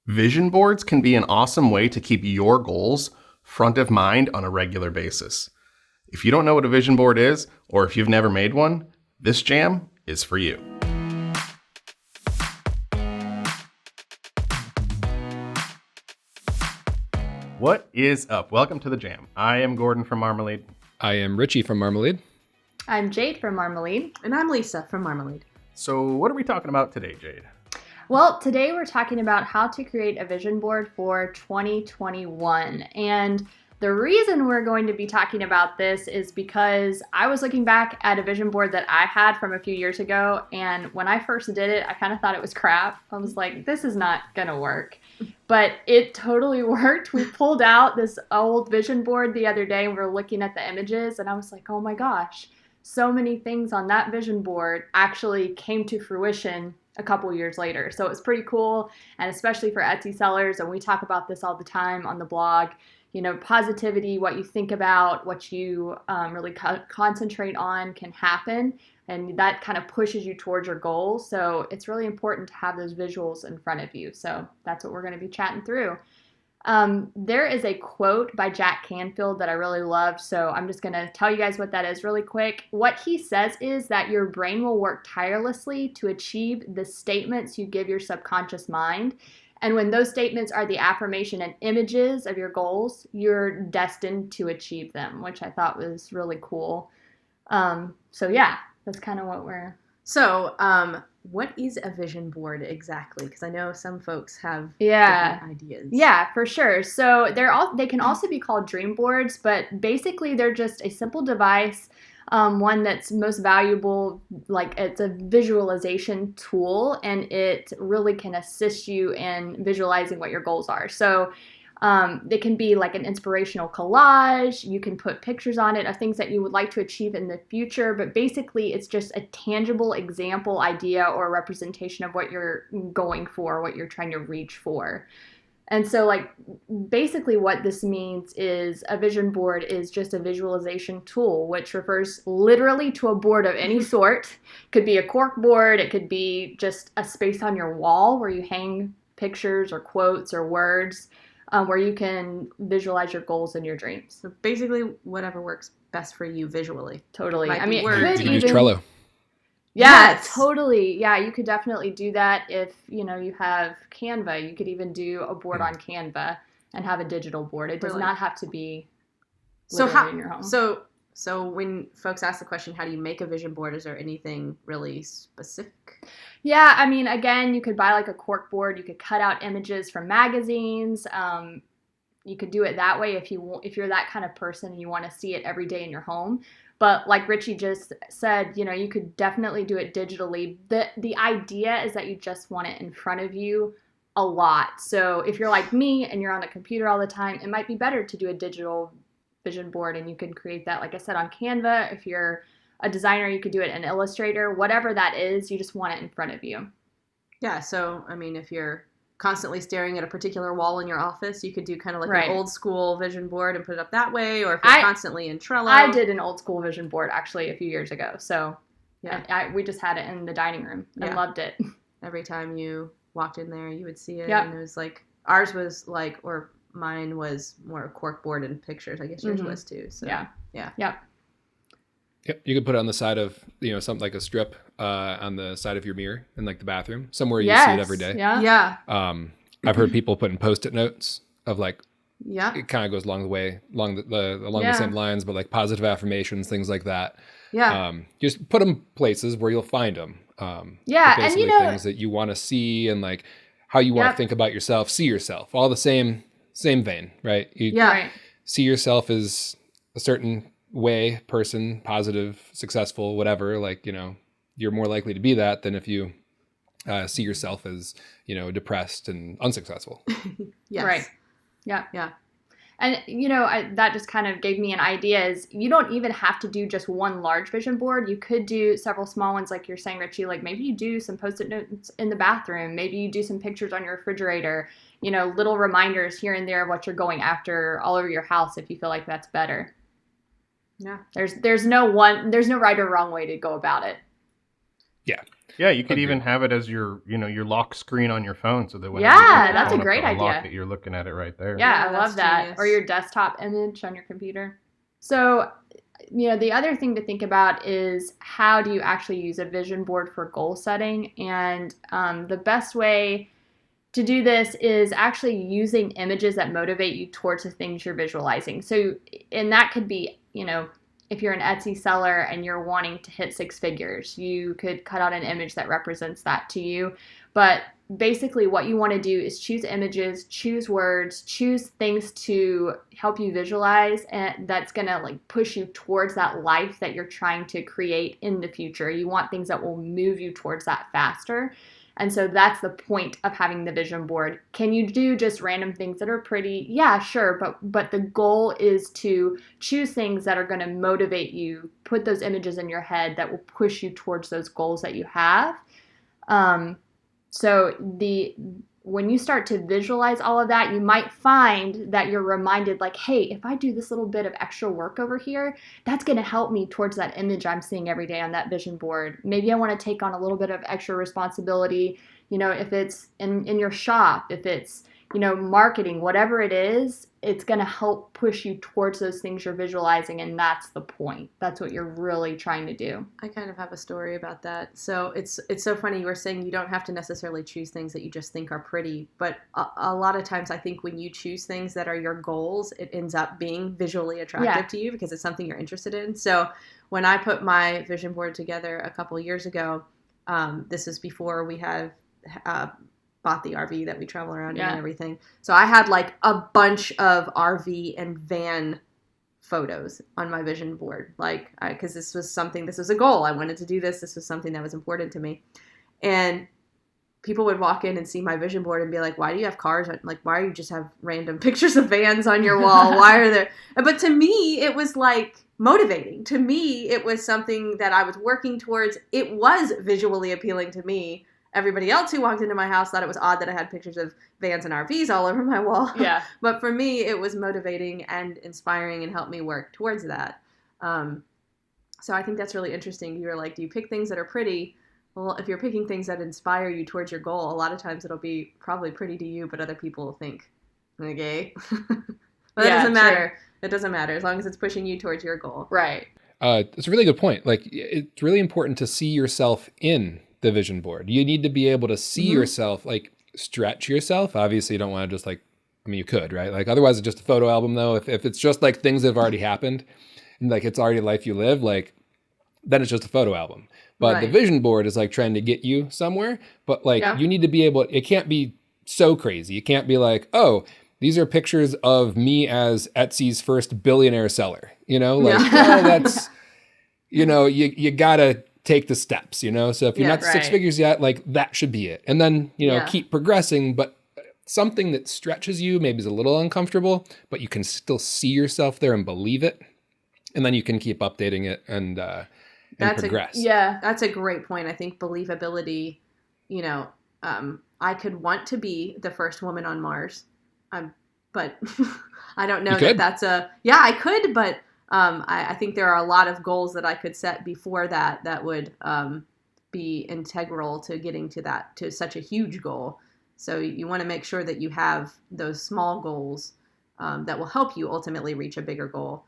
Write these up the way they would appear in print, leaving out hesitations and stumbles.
Vision boards can be an awesome way to keep your goals front of mind on a regular basis. If you don't know what a vision board is, or if you've never made one, this jam is for you. What is up? Welcome to the jam. I am Gordon from Marmalead. I am Richie from Marmalead. I'm Jade from Marmalead. And I'm Lisa from Marmalead. So what are we talking about today, Jade? Well, today we're talking about how to create a vision board for 2021. And the reason we're going to be talking about this is because I was looking back at a vision board that I had from a few years ago. And when I first did it, I kind of thought it was crap. I was like, this is not going to work. But it totally worked. We pulled out this old vision board the other day and we were looking at the images. And I was like, oh my gosh, so many things on that vision board actually came to fruition a couple years later. So it was pretty cool, and especially for Etsy sellers, and we talk about this all the time on the blog, you know, positivity, what you think about, what you really concentrate on can happen, and that kind of pushes you towards your goals. So it's really important to have those visuals in front of you. So that's what we're going to be chatting through. There is a quote by Jack Canfield that I really loved, so I'm just going to tell you guys what that is really quick. What he says is that your brain will work tirelessly to achieve the statements you give your subconscious mind, and when those statements are the affirmation and images of your goals, you're destined to achieve them, which I thought was really cool. So yeah, that's kind of what we're... So, what is a vision board exactly? Because I know some folks have different ideas. Yeah, for sure. So they can also be called dream boards, but basically they're just a simple device, one that's most valuable, like it's a visualization tool, and it really can assist you in visualizing what your goals are. So they can be like an inspirational collage. You can put pictures on it of things that you would like to achieve in the future, but basically it's just a tangible example, idea, or representation of what you're going for, what you're trying to reach for. And so like basically what this means is a vision board is just a visualization tool, which refers literally to a board of any sort. It could be a cork board, it could be just a space on your wall where you hang pictures or quotes or words. Where you can visualize your goals and your dreams. So basically, whatever works best for you visually. Totally. Might I mean, be it could words. You can even use Trello. Yeah, Yes. totally. Yeah, you could definitely do that if you have Canva. You could even do a board on Canva and have a digital board. It does Really? not have to be So literally in your home. So when folks ask the question, how do you make a vision board? Is there anything really specific? Yeah, I mean, again, you could buy like a cork board. You could cut out images from magazines. You could do it that way if you're that kind of person and you want to see it every day in your home. But like Richie just said, you could definitely do it digitally. The idea is that you just want it in front of you a lot. So if you're like me and you're on the computer all the time, it might be better to do a digital vision board, and you can create that, like I said, on Canva. If you're a designer, you could do it in Illustrator. Whatever that is, you just want it in front of you. Yeah, so, I mean, if you're constantly staring at a particular wall in your office, you could do kind of like Right. an old school vision board and put it up that way, or if you're constantly in Trello. I did an old school vision board actually a few years ago. So Yeah. we just had it in the dining room and loved it. Every time you walked in there, you would see it. Yep. And it was like, ours was like, or mine was more a cork board and pictures. I guess yours was too. So Yeah. yeah. Yep, you could put it on the side of, something like a strip on the side of your mirror in like the bathroom, somewhere you see it every day. Yeah. Yeah. I've heard people putting Post-it notes of like, Yeah. it kind of goes along the same lines, but like positive affirmations, things like that. Yeah. Just put them places where you'll find them. Yeah, basically and things that you want to see and like how you want to think about yourself, see yourself, all the same vein, right? Right. See yourself as a certain way, person, positive, successful, whatever, like, you're more likely to be that than if you see yourself as, depressed and unsuccessful. Yes. Right. Yeah. Yeah. And, that just kind of gave me an idea is you don't even have to do just one large vision board. You could do several small ones like you're saying, Richie, like maybe you do some Post-it notes in the bathroom. Maybe you do some pictures on your refrigerator, little reminders here and there of what you're going after all over your house if you feel like that's better. Yeah. There's no right or wrong way to go about it. Yeah. Yeah, you could even have it as your lock screen on your phone, so that when that's a great idea. That you're looking at it right there. Yeah, I love that. Genius. Or your desktop image on your computer. So, the other thing to think about is how do you actually use a vision board for goal setting? And the best way to do this is actually using images that motivate you towards the things you're visualizing. So, and that could be, if you're an Etsy seller and you're wanting to hit 6 figures, you could cut out an image that represents that to you. But basically what you want to do is choose images, choose words, choose things to help you visualize, and that's going to push you towards that life that you're trying to create in the future. You want things that will move you towards that faster. And so that's the point of having the vision board. Can you do just random things that are pretty? Yeah, sure. But the goal is to choose things that are going to motivate you, put those images in your head that will push you towards those goals that you have. So when you start to visualize all of that, you might find that you're reminded hey, if I do this little bit of extra work over here, that's going to help me towards that image I'm seeing every day on that vision board. Maybe I want to take on a little bit of extra responsibility, if it's in your shop, if it's, marketing, whatever it is, it's going to help push you towards those things you're visualizing. And that's the point. That's what you're really trying to do. I kind of have a story about that. So it's so funny. You were saying you don't have to necessarily choose things that you just think are pretty. But a lot of times I think when you choose things that are your goals, it ends up being visually attractive to you because it's something you're interested in. So when I put my vision board together a couple of years ago, this is before we had bought the RV that we travel around in and everything. So I had a bunch of RV and van photos on my vision board, because this was a goal. I wanted to do this. This was something that was important to me. And people would walk in and see my vision board and be like, why do you have cars? Why do you just have random pictures of vans on your wall? Why are there? But to me, it was motivating. To me, it was something that I was working towards. It was visually appealing to me. Everybody else who walked into my house thought it was odd that I had pictures of vans and RVs all over my wall. Yeah. But for me, it was motivating and inspiring and helped me work towards that. So I think that's really interesting. You were do you pick things that are pretty? Well, if you're picking things that inspire you towards your goal, a lot of times it'll be probably pretty to you, but other people will think, okay. But that doesn't matter. True. It doesn't matter as long as it's pushing you towards your goal. Right. It's a really good point. It's really important to see yourself in the vision board. You need to be able to see yourself, stretch yourself. Obviously you don't want to just you could, right? Otherwise it's just a photo album though. If it's just things that have already happened and it's already life you live, then it's just a photo album. But the vision board is trying to get you somewhere. But you need to be able, it can't be so crazy. It can't be oh, these are pictures of me as Etsy's first billionaire seller, oh, that's, you gotta take the steps, so if you're not 6 figures yet, that should be it. And then, keep progressing, but something that stretches you, maybe is a little uncomfortable, but you can still see yourself there and believe it. And then you can keep updating it and progress. That's a great point. I think believability, I could want to be the first woman on Mars, but I don't know that's I could, but I think there are a lot of goals that I could set before that would be integral to getting to such a huge goal. So you want to make sure that you have those small goals that will help you ultimately reach a bigger goal,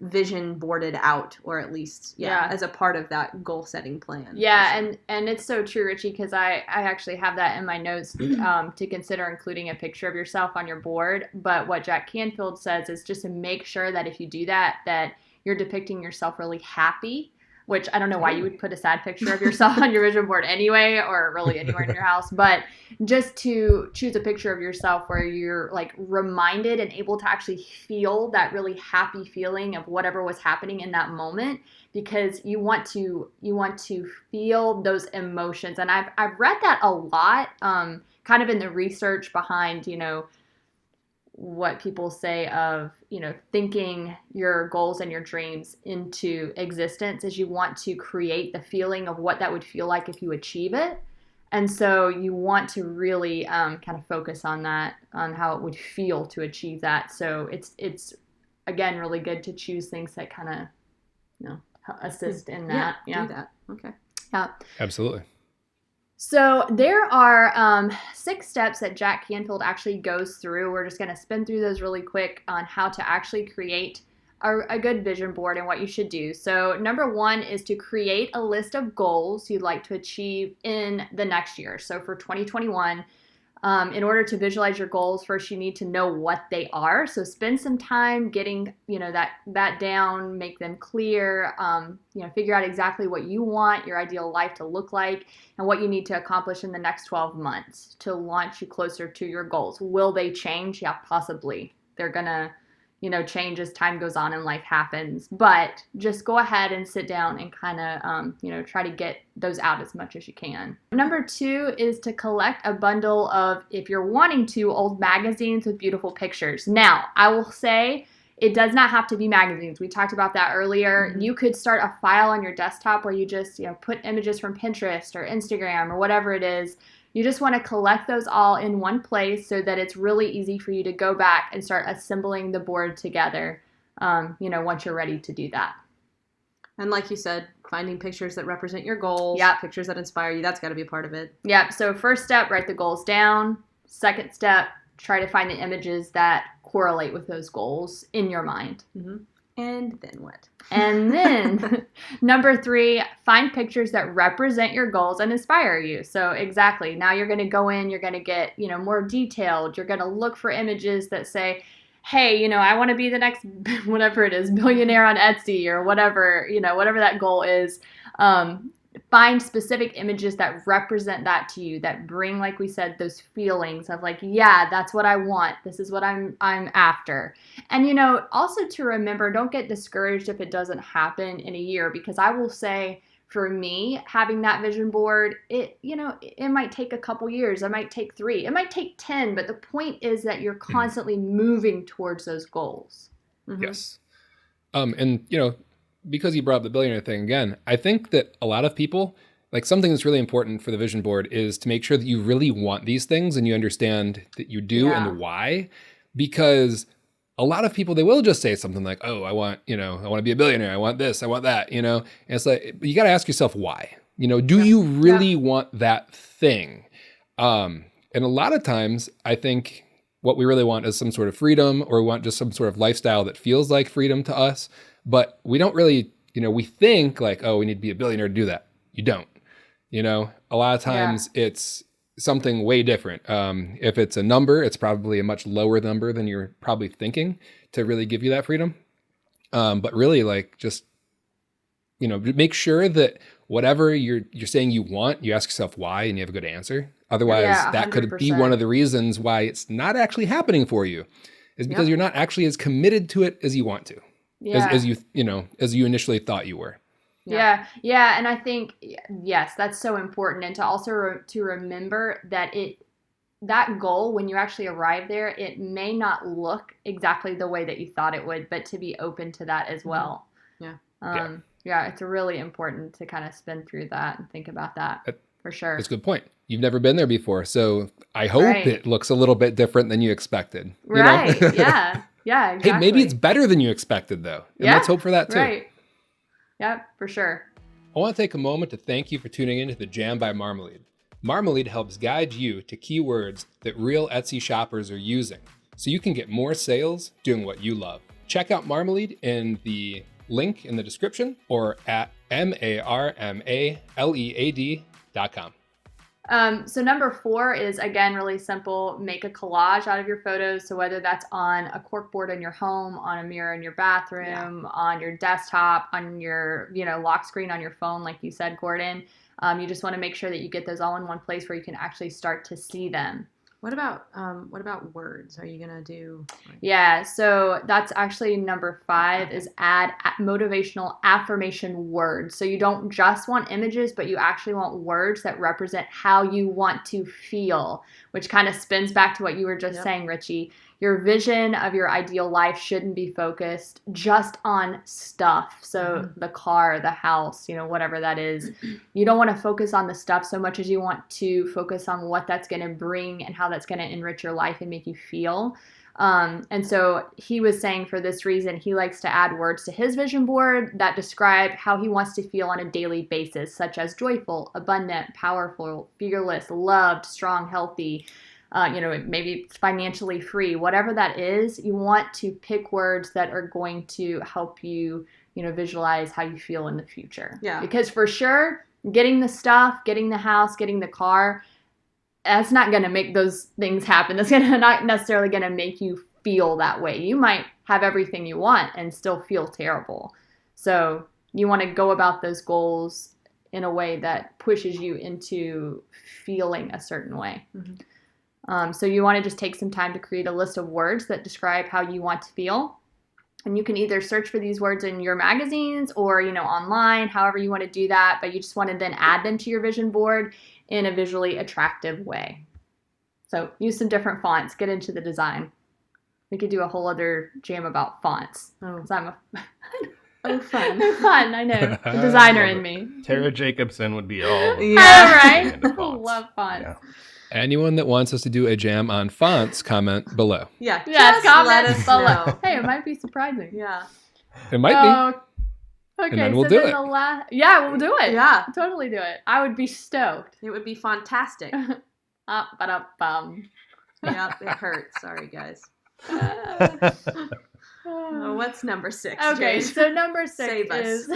vision boarded out, or at least as a part of that goal setting plan. And it's so true, Richie, because I actually have that in my notes to consider including a picture of yourself on your board. But what Jack Canfield says is just to make sure that if you do that you're depicting yourself really happy, which I don't know why you would put a sad picture of yourself on your vision board anyway, or really anywhere in your house, but just to choose a picture of yourself where you're reminded and able to actually feel that really happy feeling of whatever was happening in that moment, because you want to feel those emotions. And I've read that a lot, kind of in the research behind, what people say of, thinking your goals and your dreams into existence, is you want to create the feeling of what that would feel like if you achieve it. And so you want to really kind of focus on that, on how it would feel to achieve that. So it's again, really good to choose things that kind of, assist in that. Do that. Okay. Yeah. Absolutely. So there are 6 steps that Jack Canfield actually goes through. We're just going to spin through those really quick on how to actually create a good vision board and what you should do. So number 1 is to create a list of goals you'd like to achieve in the next year. So for 2021, in order to visualize your goals, first you need to know what they are. So spend some time getting, that down, make them clear, figure out exactly what you want your ideal life to look like and what you need to accomplish in the next 12 months to launch you closer to your goals. Will they change? Yeah, possibly. They're going to change as time goes on and life happens. But just go ahead and sit down and kind of, try to get those out as much as you can. Number 2 is to collect a bundle of, if you're wanting to, old magazines with beautiful pictures. Now, I will say it does not have to be magazines. We talked about that earlier. Mm-hmm. You could start a file on your desktop where you just, put images from Pinterest or Instagram or whatever it is. You just want to collect those all in one place so that it's really easy for you to go back and start assembling the board together, once you're ready to do that. And like you said, finding pictures that represent your goals, pictures that inspire you, that's got to be a part of it. Yep. So first step, write the goals down. Second step, try to find the images that correlate with those goals in your mind. Mm-hmm. And then what? And then number 3, find pictures that represent your goals and inspire you. So exactly. Now you're going to go in, you're going to get, more detailed. You're going to look for images that say, hey, I want to be the next, whatever it is, billionaire on Etsy or whatever, whatever that goal is. Find specific images that represent that to you, that bring, like we said, those feelings of like, yeah, that's what I want. This is what I'm after. And, also to remember, don't get discouraged if it doesn't happen in a year, because I will say for me, having that vision board, it might take a couple years. It might take 3. It might take 10. But the point is that you're constantly moving towards those goals. Mm-hmm. Yes. And, because you brought up the billionaire thing again, I think that a lot of people, like something that's really important for the vision board is to make sure that you really want these things and you understand that you do and why. Because a lot of people, they will just say something like, oh, I want to be a billionaire. I want this, I want that, and it's like, you got to ask yourself why, do you really want that thing? And a lot of times I think what we really want is some sort of freedom, or we want just some sort of lifestyle that feels like freedom to us. But we don't really, we think like, oh, we need to be a billionaire to do that. You don't, a lot of times it's something way different. If it's a number, it's probably a much lower number than you're probably thinking to really give you that freedom. But really like just, make sure that whatever you're saying you want, you ask yourself why and you have a good answer. Otherwise that could be one of the reasons why it's not actually happening for you, is because you're not actually as committed to it as you want to. As you initially thought you were. Yeah. And I think, yes, that's so important. And to also to remember that that goal, when you actually arrive there, it may not look exactly the way that you thought it would, but to be open to that as well. It's really important to kind of spin through that and think about that for sure. That's a good point. You've never been there before. So I hope it looks a little bit different than you expected. Right. Yeah, exactly. Hey, maybe it's better than you expected, though. And let's hope for that, too. Right. Yep, for sure. I want to take a moment to thank you for tuning in to the Jam by Marmalead. Marmalead helps guide you to keywords that real Etsy shoppers are using, so you can get more sales doing what you love. Check out Marmalead in the link in the description or at marmalead.com. So number 4 is, again, really simple. Make a collage out of your photos. So whether that's on a corkboard in your home, on a mirror in your bathroom, on your desktop, on your, lock screen on your phone, like you said, Gordon, you just want to make sure that you get those all in one place where you can actually start to see them. What about words? Are you gonna do? Yeah, so that's actually number 5 is add motivational affirmation words. So you don't just want images, but you actually want words that represent how you want to feel, which kind of spins back to what you were just saying, Richie. Your vision of your ideal life shouldn't be focused just on stuff. So the car, the house, whatever that is. You don't want to focus on the stuff so much as you want to focus on what that's going to bring and how that's going to enrich your life and make you feel. And so he was saying for this reason, he likes to add words to his vision board that describe how he wants to feel on a daily basis, such as joyful, abundant, powerful, fearless, loved, strong, healthy, maybe financially free, whatever that is. You want to pick words that are going to help you, visualize how you feel in the future. Yeah. Because for sure, getting the stuff, getting the house, getting the car, that's not going to make those things happen. That's not necessarily going to make you feel that way. You might have everything you want and still feel terrible. So you want to go about those goals in a way that pushes you into feeling a certain way. Mm-hmm. So you want to just take some time to create a list of words that describe how you want to feel. And you can either search for these words in your magazines or, online, however you want to do that. But you just want to then add them to your vision board in a visually attractive way. So use some different fonts, get into the design. We could do a whole other jam about fonts. Because I'm fun. Fun, I know. The designer in me. Tara Jacobson would be all right? Love fonts. Yeah. Anyone that wants us to do a jam on fonts, comment below. Yeah, comment let us below. know. Hey, it might be surprising. Yeah. It might be. Okay, and then we'll so do then it. Yeah, we'll do it. Yeah. Totally do it. I would be stoked. It would be fantastic. Ba-da-bum. Yep, it hurts. Sorry, guys. What's number 6? Okay, Jade? so number 6 Save us. is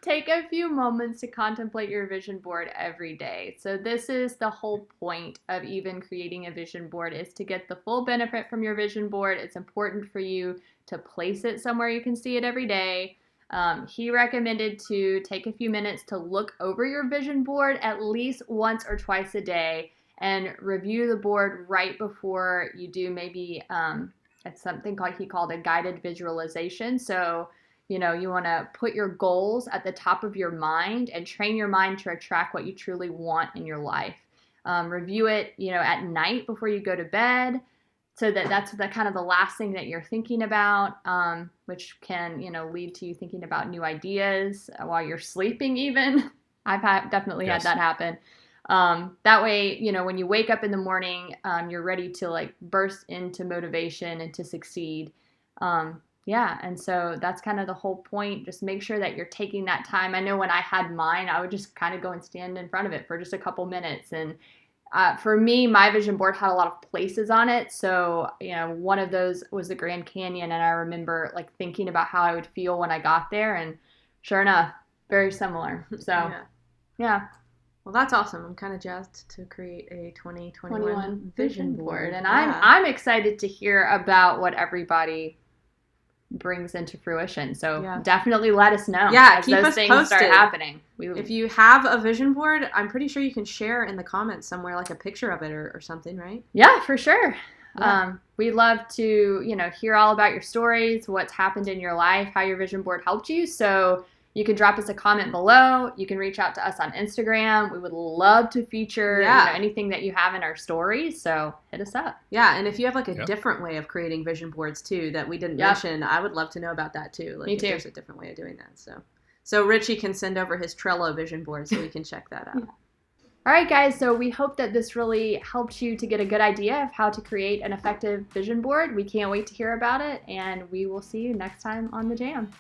take a few moments to contemplate your vision board every day. So this is the whole point of even creating a vision board, is to get the full benefit from your vision board. It's important for you to place it somewhere you can see it every day. He recommended to take a few minutes to look over your vision board at least once or twice a day and review the board right before you do maybe it's something he called a guided visualization. So you want to put your goals at the top of your mind and train your mind to attract what you truly want in your life. Review it, at night before you go to bed, so that's the kind of the last thing that you're thinking about, which can, lead to you thinking about new ideas while you're sleeping even. I've definitely had that happen. That way, when you wake up in the morning, you're ready to burst into motivation and to succeed. And so that's kind of the whole point. Just make sure that you're taking that time. I know when I had mine, I would just kind of go and stand in front of it for just a couple minutes. And for me, my vision board had a lot of places on it. So, one of those was the Grand Canyon. And I remember thinking about how I would feel when I got there. And sure enough, very similar. So, yeah. Well, that's awesome. I'm kind of jazzed to create a 2021 vision board. And I'm excited to hear about what everybody brings into fruition. So definitely let us know. Yeah, as keep those us things posted. start happening. If you have a vision board, I'm pretty sure you can share in the comments somewhere, a picture of it or something, right? Yeah, for sure. Yeah. We'd love to, hear all about your stories, what's happened in your life, how your vision board helped you. So you can drop us a comment below. You can reach out to us on Instagram. We would love to feature anything that you have in our stories. So hit us up. Yeah, and if you have a different way of creating vision boards too that we didn't mention, I would love to know about that too. Me too. If there's a different way of doing that. So Richie can send over his Trello vision board so we can check that out. All right, guys. So we hope that this really helped you to get a good idea of how to create an effective vision board. We can't wait to hear about it, and we will see you next time on The Jam.